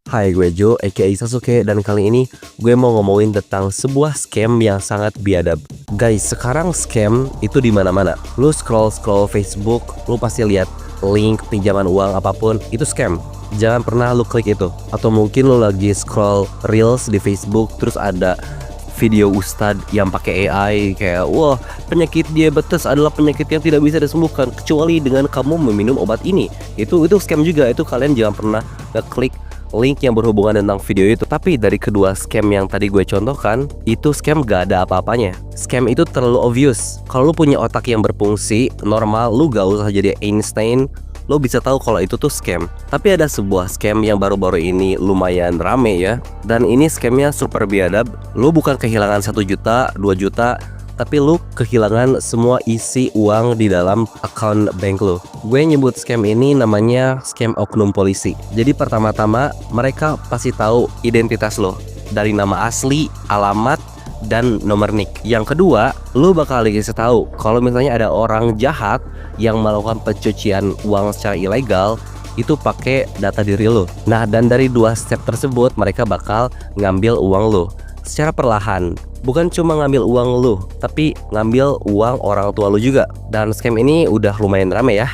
Hai, gue Jo, aka Sasuke, dan kali ini gue mau ngomongin tentang sebuah scam yang sangat biadab. Guys, sekarang scam itu di mana-mana. Lu scroll Facebook, lu pasti lihat link pinjaman uang apapun, itu scam. Jangan pernah lu klik itu. Atau mungkin lu lagi scroll reels di Facebook, terus ada video ustadz yang pakai AI kayak, wah, penyakit diabetes adalah penyakit yang tidak bisa disembuhkan kecuali dengan kamu meminum obat ini. Itu scam juga. Itu kalian jangan pernah ngeklik link yang berhubungan tentang video itu. Tapi dari kedua scam yang tadi gue contohkan, itu scam gak ada apa-apanya. Scam itu terlalu obvious. Kalau lu punya otak yang berfungsi normal, lu gak usah jadi Einstein, lo bisa tahu kalau itu tuh scam. Tapi ada sebuah scam yang baru-baru ini lumayan rame ya. Dan ini scamnya super biadab. Lo bukan kehilangan 1 juta, 2 juta, tapi lu kehilangan semua isi uang di dalam account bank lu. Gue nyebut scam ini namanya scam oknum polisi. Jadi pertama-tama mereka pasti tahu identitas lo dari nama asli, alamat, dan nomor NIK. Yang kedua, lu bakal dikasih tahu kalau misalnya ada orang jahat yang melakukan pencucian uang secara ilegal, itu pakai data diri lo. Nah, dan dari 2 step tersebut mereka bakal ngambil uang lo secara perlahan. Bukan cuma ngambil uang lu, tapi ngambil uang orang tua lu juga. Dan scam ini udah lumayan rame ya.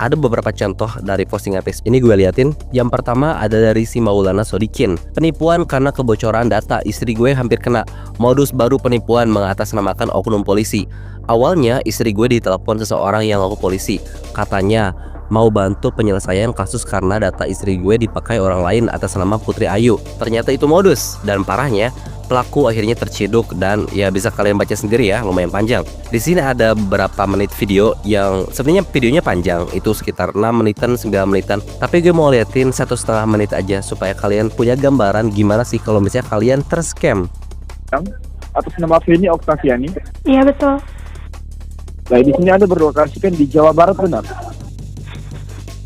Ada beberapa contoh dari postingan Facebook ini gue liatin. Yang pertama ada dari si Maulana Sodikin. Penipuan karena kebocoran data, istri gue hampir kena. Modus baru penipuan mengatasnamakan oknum polisi. Awalnya istri gue ditelepon seseorang yang ngaku polisi. Katanya mau bantu penyelesaian kasus karena data istri gue dipakai orang lain atas nama Putri Ayu. Ternyata itu modus, dan parahnya pelaku akhirnya terciduk. Dan ya bisa kalian baca sendiri ya, lumayan panjang. Di sini ada beberapa menit video yang sebenarnya videonya panjang, itu sekitar 6 menitan, 9 menitan. Tapi gue mau liatin 1,5 menit aja supaya kalian punya gambaran gimana sih kalau misalnya kalian terscam. Atas nama Feni Oktaviani. Iya betul. Nah, di sini Anda berlokasikan di Jawa Barat, benar?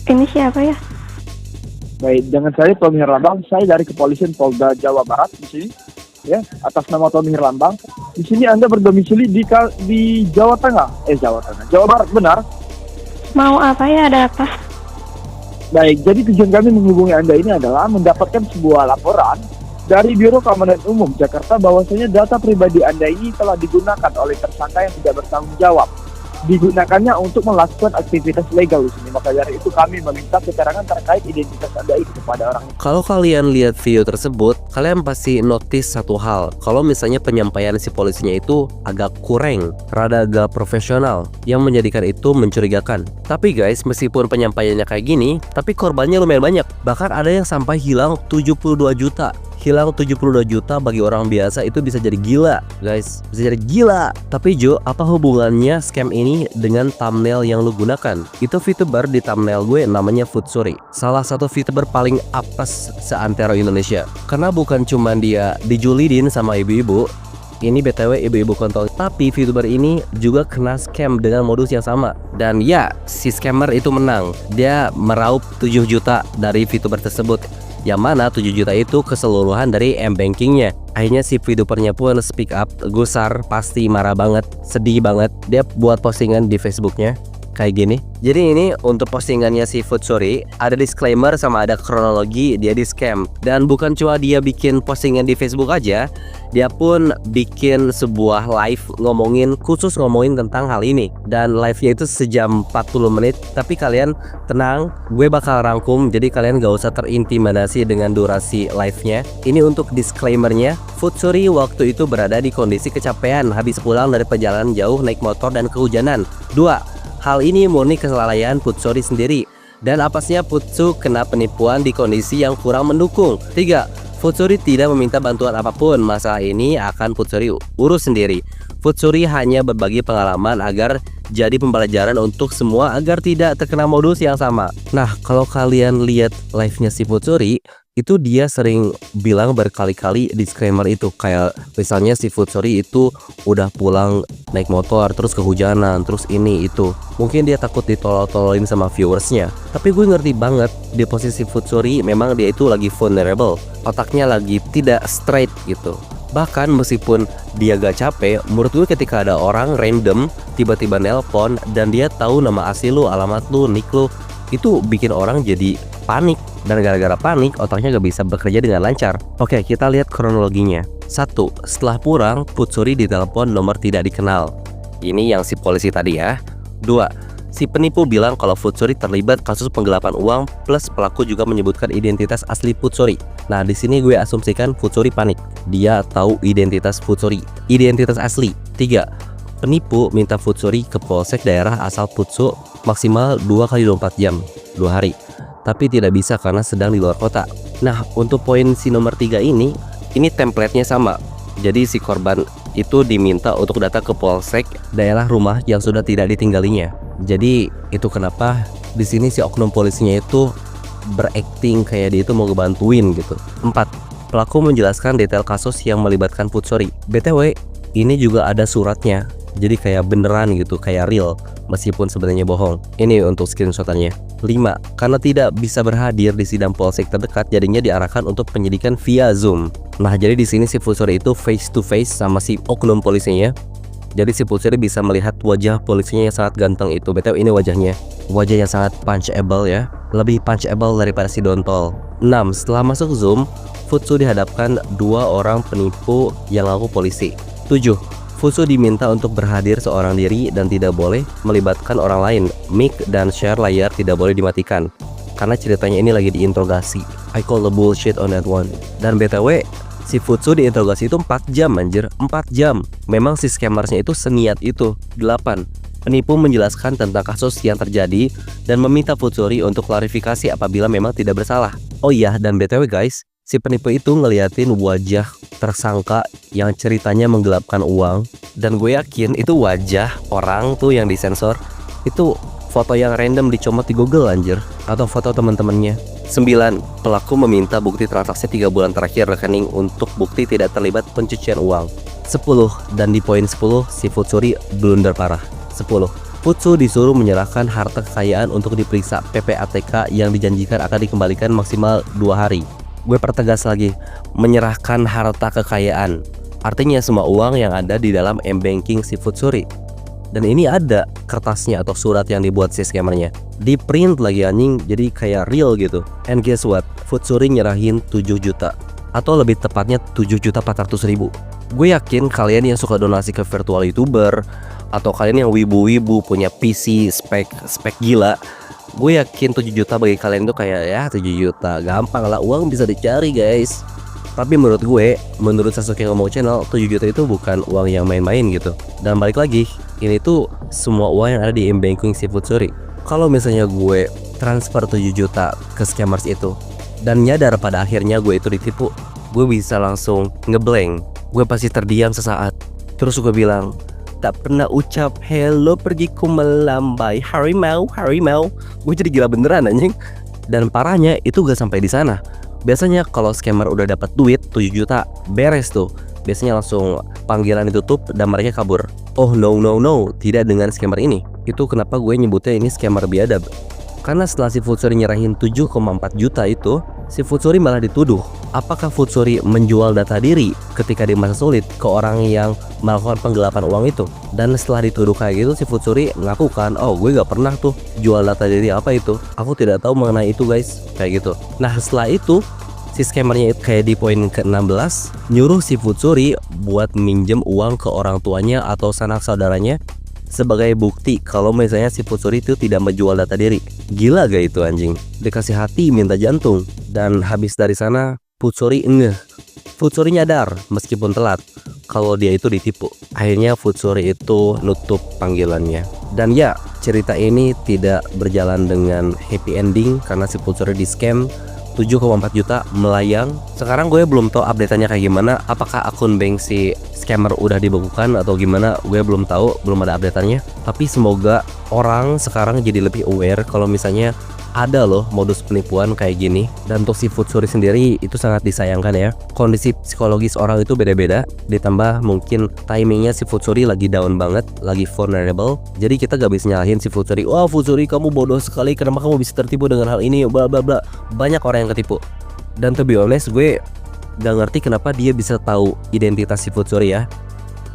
Ini siapa ya? Baik, dengan saya Tommy Herlambang, saya dari Kepolisian Polda Jawa Barat di sini. Ya, atas nama Tommy Herlambang. Di sini Anda berdomisili di Jawa Tengah. Jawa Barat, benar? Mau apa ya? Ada apa? Baik, jadi tujuan kami menghubungi Anda ini adalah mendapatkan sebuah laporan dari Biro Keamanan Umum Jakarta bahwasanya data pribadi Anda ini telah digunakan oleh tersangka yang tidak bertanggung jawab. Digunakannya untuk melakukan aktivitas legal di sini. Maka dari itu kami meminta keterangan terkait identitas Anda itu kepada orang. Kalau kalian lihat video tersebut, kalian pasti notice satu hal. Kalau misalnya penyampaian si polisinya itu agak kurang, rada agak profesional, yang menjadikan itu mencurigakan. Tapi guys, meskipun penyampaiannya kayak gini, tapi korbannya lumayan banyak. Bahkan ada yang sampai hilang 72 juta. Hilang 72 juta bagi orang biasa itu bisa jadi gila, guys. Bisa jadi gila. Tapi Jo, apa hubungannya scam ini dengan thumbnail yang lu gunakan? Itu VTuber di thumbnail gue namanya Futsuri. Salah satu VTuber paling apes seantero Indonesia. Karena bukan cuma dia dijulidin sama ibu-ibu. Ini BTW ibu-ibu kontol. Tapi VTuber ini juga kena scam dengan modus yang sama. Dan ya, si scammer itu menang. Dia meraup 7 juta dari VTuber tersebut, yang mana 7 juta itu keseluruhan dari M-bankingnya. Akhirnya si VTubernya pun speak up. Gusar pasti marah banget, sedih banget. Dia buat postingan di Facebooknya kayak gini. Jadi ini untuk postingannya si Futsuri, ada disclaimer sama ada kronologi dia di scam. Dan bukan cuma dia bikin postingan di Facebook aja, dia pun bikin sebuah live khusus ngomongin tentang hal ini. Dan live-nya itu sejam 40 menit. Tapi kalian tenang, gue bakal rangkum, jadi kalian gak usah terintimidasi dengan durasi live-nya. Ini untuk disclaimernya. Futsuri waktu itu berada di kondisi kecapean habis pulang dari perjalanan jauh naik motor dan kehujanan. 2. Hal ini murni kelalaian Futsuri sendiri. Dan apesnya Futsu kena penipuan di kondisi yang kurang mendukung. 3. Futsuri tidak meminta bantuan apapun. Masalah ini akan Futsuri urus sendiri. Futsuri hanya berbagi pengalaman agar jadi pembelajaran untuk semua agar tidak terkena modus yang sama. Nah, kalau kalian lihat live-nya si Futsuri, itu dia sering bilang berkali-kali disclaimer itu. Kayak misalnya si Futsuri itu udah pulang naik motor, terus kehujanan, terus ini itu. Mungkin dia takut ditolol-tololin sama viewersnya. Tapi gue ngerti banget di posisi Futsuri, memang dia itu lagi vulnerable. Otaknya lagi tidak straight gitu. Bahkan meskipun dia gak capek, menurut gue ketika ada orang random tiba-tiba nelpon dan dia tahu nama asli lu, alamat lu, nick lu, itu bikin orang jadi panik. Dan gara-gara panik, otaknya gak bisa bekerja dengan lancar. Oke, kita lihat kronologinya. 1. Setelah pulang, Futsuri ditelepon nomor tidak dikenal. Ini yang si polisi tadi ya. 2. Si penipu bilang kalau Futsuri terlibat kasus penggelapan uang, plus pelaku juga menyebutkan identitas asli Futsuri. Nah, di sini gue asumsikan Futsuri panik. Dia tahu identitas Futsuri, identitas asli. 3. Penipu minta Futsuri ke polsek daerah asal Futsu maksimal 2x24 jam, 2 hari. Tapi tidak bisa karena sedang di luar kota. Nah, untuk poin si nomor 3 ini template-nya sama. Jadi si korban itu diminta untuk datang ke polsek daerah rumah yang sudah tidak ditinggalinya. Jadi itu kenapa di sini si oknum polisinya itu berakting kayak dia itu mau ngebantuin gitu. 4. Pelaku menjelaskan detail kasus yang melibatkan Futsuri. BTW, ini juga ada suratnya. Jadi kayak beneran gitu, kayak real, meskipun sebenarnya bohong. Ini untuk screenshotannya. 5. Karena tidak bisa berhadir di sidang polsek terdekat, jadinya diarahkan untuk penyidikan via Zoom. Nah, jadi di sini si Futsuri itu face to face sama si oknum polisinya. Jadi si Futsuri bisa melihat wajah polisinya yang sangat ganteng itu. BTW ini wajahnya. Wajah yang sangat punchable ya. Lebih punchable daripada si Dontol. 6. Setelah masuk Zoom, Futsu dihadapkan 2 orang penipu yang ngaku polisi. 7. Futsu diminta untuk berhadir seorang diri dan tidak boleh melibatkan orang lain. Mic dan share layar tidak boleh dimatikan karena ceritanya ini lagi diinterogasi. I call the bullshit on that one. Dan BTW, si Futsu diinterogasi itu 4 jam anjir, 4 jam. Memang si scammersnya itu seniat itu. 8. Penipu menjelaskan tentang kasus yang terjadi dan meminta Futsuri untuk klarifikasi apabila memang tidak bersalah. Oh iya, dan BTW guys, si penipu itu ngeliatin wajah tersangka yang ceritanya menggelapkan uang. Dan gue yakin itu wajah orang tuh yang disensor. Itu foto yang random dicomot di Google anjir. Atau foto teman-temannya. 9. Pelaku meminta bukti transaksi 3 bulan terakhir rekening untuk bukti tidak terlibat pencucian uang. 10. Dan di poin 10 si Futsuri blunder parah. 10. Futsu disuruh menyerahkan harta kekayaan untuk diperiksa PPATK yang dijanjikan akan dikembalikan maksimal 2 hari. Gue pertegas lagi, menyerahkan harta kekayaan. Artinya semua uang yang ada di dalam m-banking si Futsuri. Dan ini ada kertasnya atau surat yang dibuat si scammernya. Di print lagi anjing, jadi kayak real gitu. And guess what? Futsuri nyerahin 7 juta. Atau lebih tepatnya 7.400.000. Gue yakin kalian yang suka donasi ke virtual YouTuber, atau kalian yang wibu-wibu punya PC spek gila, gue yakin 7 juta bagi kalian itu kayak ya 7 juta gampang lah, uang bisa dicari guys. Tapi menurut gue, menurut Sasuke Ngomong Channel, 7 juta itu bukan uang yang main-main gitu. Dan balik lagi, ini tuh semua uang yang ada di m-banking si Futsuri. Kalau misalnya gue transfer 7 juta ke scammers itu dan nyadar pada akhirnya gue itu ditipu, gue bisa langsung ngeblank. Gue pasti terdiam sesaat. Terus gue bilang, tak pernah ucap hello pergiku melambai harimau. Gue jadi gila beneran anjing. Dan parahnya itu gak sampai di sana. Biasanya kalau scammer udah dapat duit 7 juta beres tuh. Biasanya langsung panggilan ditutup dan mereka kabur. Oh no, tidak dengan scammer ini. Itu kenapa gue nyebutnya ini scammer biadab. Karena setelah si Futsuri nyerahin 7,4 juta itu, si Futsuri malah dituduh apakah Futsuri menjual data diri ketika di masa sulit ke orang yang melakukan penggelapan uang itu. Dan setelah dituduh kayak gitu, si Futsuri ngaku kan, oh gue gak pernah tuh jual data diri apa itu, aku tidak tahu mengenai itu guys, kayak gitu. Nah setelah itu si scammernya kayak di poin ke-16 nyuruh si Futsuri buat minjem uang ke orang tuanya atau sanak saudaranya sebagai bukti kalau misalnya si Futsuri itu tidak menjual data diri. Gila gak itu anjing? Dikasih hati minta jantung. Dan habis dari sana Futsuri ngeh. Futsuri nyadar meskipun telat kalau dia itu ditipu. Akhirnya Futsuri itu nutup panggilannya. Dan ya, cerita ini tidak berjalan dengan happy ending karena si Futsuri di scam 7,4 juta melayang. Sekarang gue belum tahu update-nya kayak gimana. Apakah akun bank si scammer udah dibekukan atau gimana? Gue belum tahu, belum ada update-nya. Tapi semoga orang sekarang jadi lebih aware kalau misalnya ada loh modus penipuan kayak gini. Dan untuk si Futsuri sendiri itu sangat disayangkan ya. Kondisi psikologis orang itu beda-beda. Ditambah mungkin timingnya si Futsuri lagi down banget, lagi vulnerable. Jadi kita gak bisa nyalahin si Futsuri. Wah Futsuri kamu bodoh sekali, kenapa kamu bisa tertipu dengan hal ini, bla bla bla. Banyak orang yang ketipu. Dan to be honest, gue gak ngerti kenapa dia bisa tahu identitas si Futsuri ya.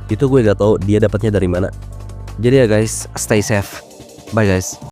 Itu gue gak tahu dia dapatnya dari mana. Jadi ya guys, stay safe. Bye guys.